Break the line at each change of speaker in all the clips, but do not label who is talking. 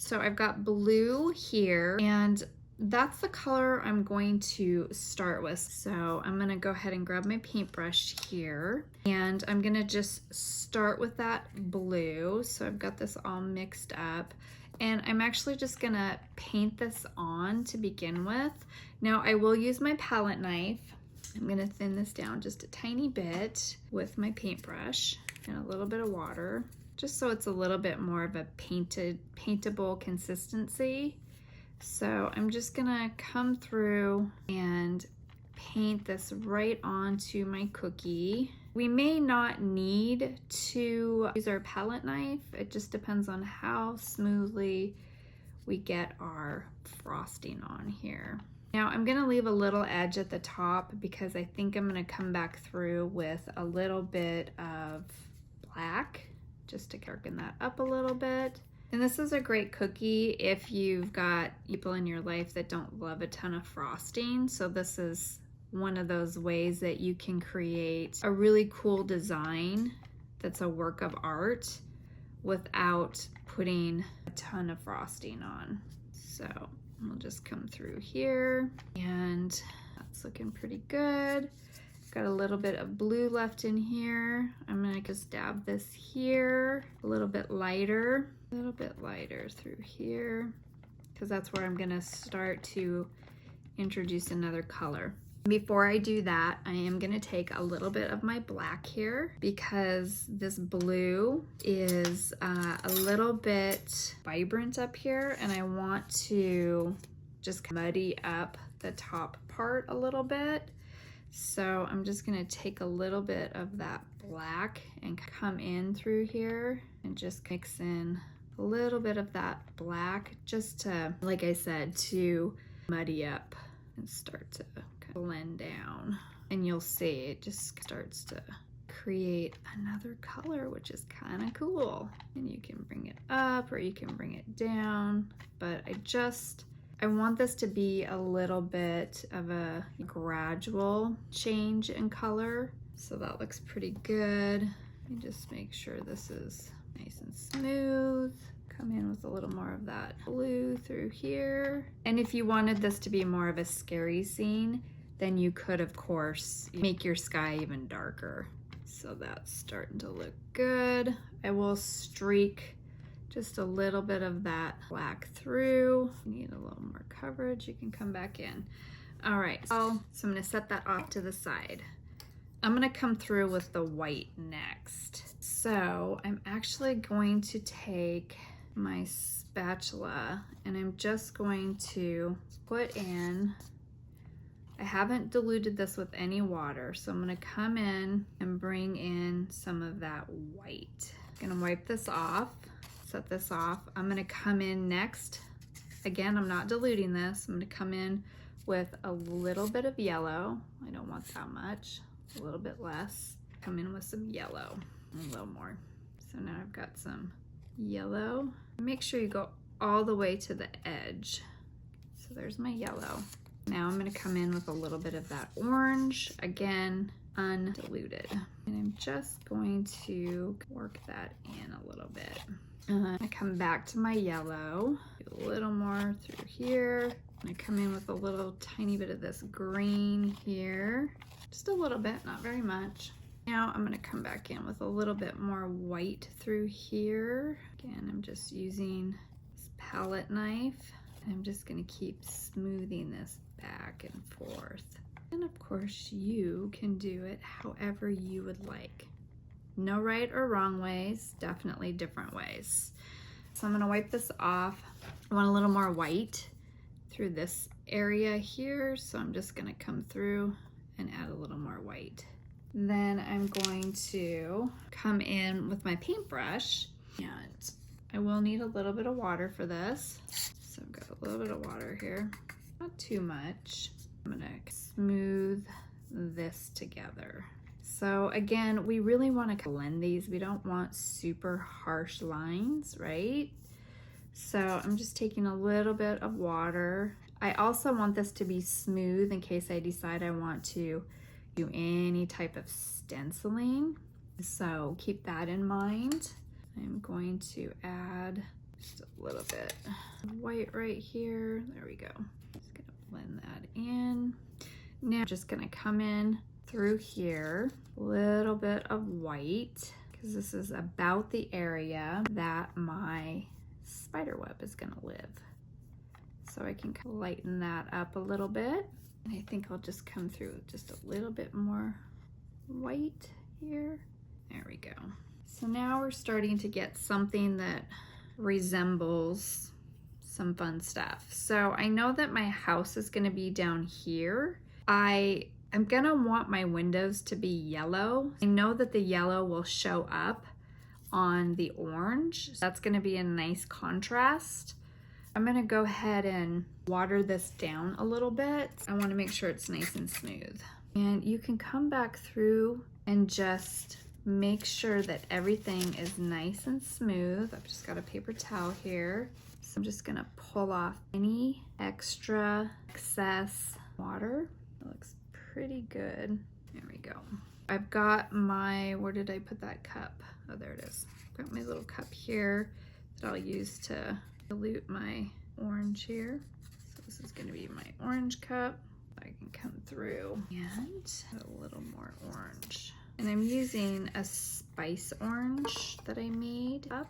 So I've got blue here, and that's the color I'm going to start with. So I'm gonna go ahead and grab my paintbrush here, and I'm gonna just start with that blue. So I've got this all mixed up, and I'm actually just gonna paint this on to begin with. Now I will use my palette knife. I'm gonna thin this down just a tiny bit with my paintbrush and a little bit of water, just so it's a little bit more of a paintable consistency. So I'm just gonna come through and paint this right onto my cookie. We may not need to use our palette knife. It just depends on how smoothly we get our frosting on here. Now I'm gonna leave a little edge at the top because I think I'm gonna come back through with a little bit of black just to darken that up a little bit. And this is a great cookie if you've got people in your life that don't love a ton of frosting. So this is one of those ways that you can create a really cool design that's a work of art without putting a ton of frosting on. So we'll just come through here, and that's looking pretty good. Got a little bit of blue left in here. I'm gonna just dab this here a little bit lighter through here, because that's where I'm gonna start to introduce another color. Before I do that, I am gonna take a little bit of my black here because this blue is a little bit vibrant up here, and I want to just muddy up the top part a little bit. So I'm just gonna take a little bit of that black and come in through here and just mix in a little bit of that black, just to, like I said, to muddy up and start to blend down. And you'll see it just starts to create another color, which is kind of cool. And you can bring it up or you can bring it down, but I want this to be a little bit of a gradual change in color. So that looks pretty good. Let me just make sure this is nice and smooth. Come in with a little more of that blue through here. And if you wanted this to be more of a scary scene, then you could, of course, make your sky even darker. So that's starting to look good. I will streak just a little bit of that black through. Need a little more coverage, you can come back in. All right, so I'm gonna set that off to the side. I'm gonna come through with the white next. So I'm actually going to take my spatula and I'm just going to put in, I haven't diluted this with any water, so I'm gonna come in and bring in some of that white. I'm gonna wipe this off, set this off. I'm gonna come in next. Again, I'm not diluting this. I'm gonna come in with a little bit of yellow. I don't want that much, a little bit less. Come in with some yellow, a little more. So now I've got some yellow. Make sure you go all the way to the edge. So there's my yellow. Now I'm gonna come in with a little bit of that orange, again, undiluted. And I'm just going to work that in a little bit. I come back to my yellow, do a little more through here. I come in with a little tiny bit of this green here, just a little bit, not very much. Now I'm gonna come back in with a little bit more white through here. Again, I'm just using this palette knife. I'm just gonna keep smoothing this back and forth. And of course you can do it however you would like. No right or wrong ways, definitely different ways. So I'm gonna wipe this off. I want a little more white through this area here, so I'm just gonna come through and add a little more white. Then I'm going to come in with my paintbrush, and I will need a little bit of water for this. So I've got a little bit of water here, not too much. I'm gonna smooth this together. So again, we really want to blend these. We don't want super harsh lines, right? So I'm just taking a little bit of water. I also want this to be smooth in case I decide I want to do any type of stenciling. So keep that in mind. I'm going to add Just a little bit of white right here. There we go. Just gonna blend that in. Now I'm just gonna come in through here, a little bit of white, because this is about the area that my spider web is gonna live. So I can lighten that up a little bit. And I think I'll just come through with just a little bit more white here. There we go. So now we're starting to get something that resembles some fun stuff. So I know that my house is gonna be down here. I'm gonna want my windows to be yellow. I know that the yellow will show up on the orange. So that's gonna be a nice contrast. I'm gonna go ahead and water this down a little bit. I wanna make sure it's nice and smooth. And you can come back through and just make sure that everything is nice and smooth. I've just got a paper towel here. So I'm just gonna pull off any excess water. It looks pretty good. There we go. I've got my, where did I put that cup? Oh, there it is. I've got my little cup here that I'll use to dilute my orange here. So this is gonna be my orange cup. I can come through and add a little more orange. And I'm using a spice orange that I made up.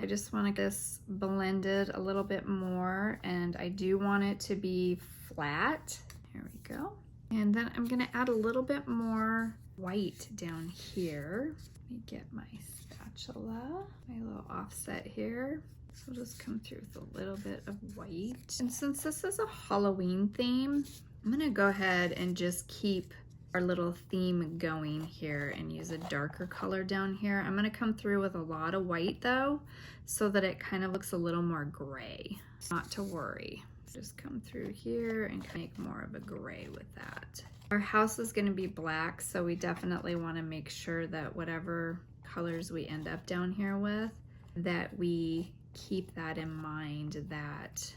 I just want to get this blended a little bit more, and I do want it to be flat. Here we go. And then I'm gonna add a little bit more white down here. Let me get my spatula, my little offset here. So I'll just come through with a little bit of white. And since this is a Halloween theme, I'm gonna go ahead and just keep our little theme going here and use a darker color down here. I'm gonna come through with a lot of white though, so that it kind of looks a little more gray. Not to worry. Just come through here and make more of a gray with that. Our house is gonna be black, so we definitely wanna make sure that whatever colors we end up down here with, that we keep that in mind, that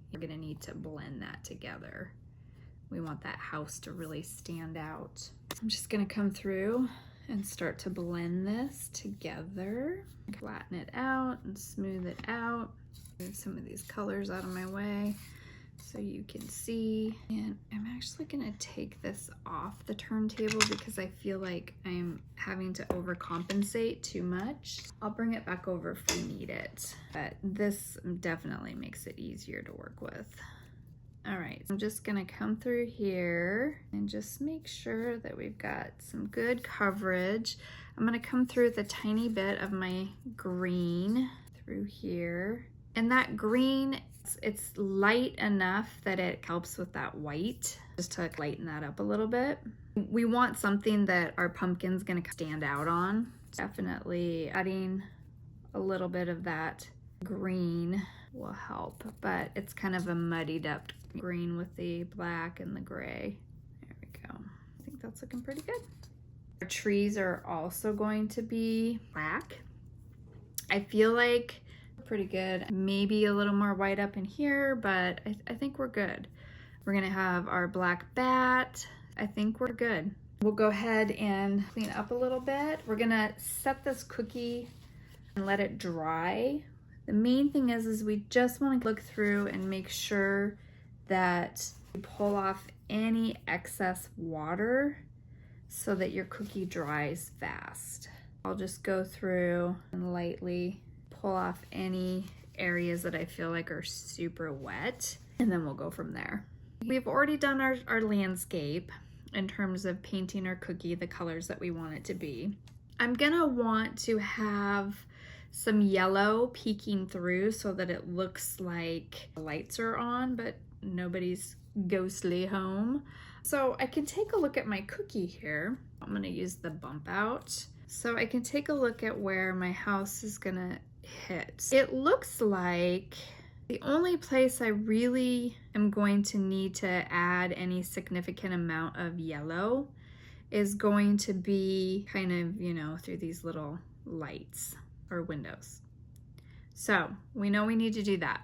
you're gonna need to blend that together. We want that house to really stand out. I'm just gonna come through and start to blend this together. Flatten it out and smooth it out. Move some of these colors out of my way so you can see. And I'm actually gonna take this off the turntable because I feel like I'm having to overcompensate too much. I'll bring it back over if we need it, but this definitely makes it easier to work with. All right, I'm just gonna come through here and just make sure that we've got some good coverage. I'm gonna come through with a tiny bit of my green through here. And that green, it's light enough that it helps with that white, just to lighten that up a little bit. We want something that our pumpkin's gonna stand out on. Definitely adding a little bit of that green will help, but it's kind of a muddied up green with the black and the gray. There we go. I think that's looking pretty good. Our trees are also going to be black. I feel like we're pretty good. Maybe a little more white up in here, but I think we're good. We're gonna have our black bat. I think we're good. We'll go ahead and clean up a little bit. We're gonna set this cookie and let it dry. The main thing is we just want to look through and make sure that you pull off any excess water so that your cookie dries fast. I'll just go through and lightly pull off any areas that I feel like are super wet, and then we'll go from there. We've already done our landscape in terms of painting our cookie the colors that we want it to be. I'm gonna want to have some yellow peeking through so that it looks like the lights are on, but nobody's ghostly home. So I can take a look at my cookie here. I'm gonna use the bump out. So I can take a look at where my house is gonna hit. It looks like the only place I really am going to need to add any significant amount of yellow is going to be kind of, you know, through these little lights or windows. So we know we need to do that.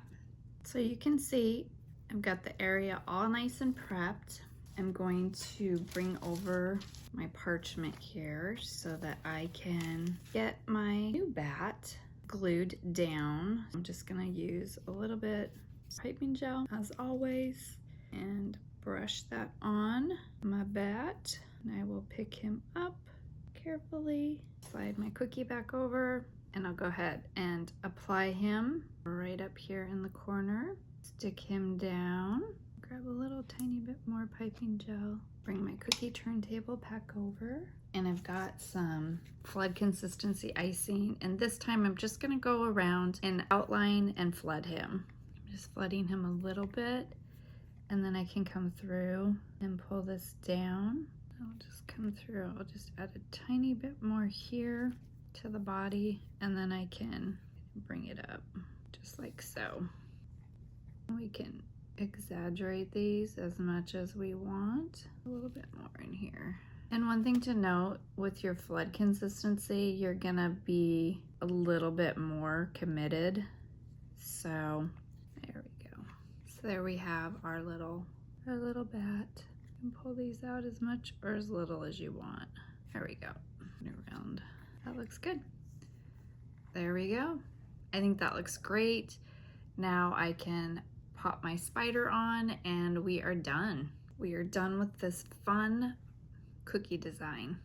So you can see I've got the area all nice and prepped. I'm going to bring over my parchment here so that I can get my new bat glued down. I'm just gonna use a little bit piping gel as always and brush that on my bat. And I will pick him up carefully, slide my cookie back over, and I'll go ahead and apply him right up here in the corner. Stick him down, grab a little tiny bit more piping gel, bring my cookie turntable back over, and I've got some flood consistency icing, and this time I'm just gonna go around and outline and flood him. I'm just flooding him a little bit, and then I can come through and pull this down. I'll just come through, I'll just add a tiny bit more here to the body, and then I can bring it up just like so. We can exaggerate these as much as we want. A little bit more in here. And one thing to note with your flood consistency, you're gonna be a little bit more committed. So there we go. So there we have our little bat. You can pull these out as much or as little as you want. There we go. And around. That looks good. There we go. I think that looks great. Now I can pop my spider on and we are done. We are done with this fun cookie design.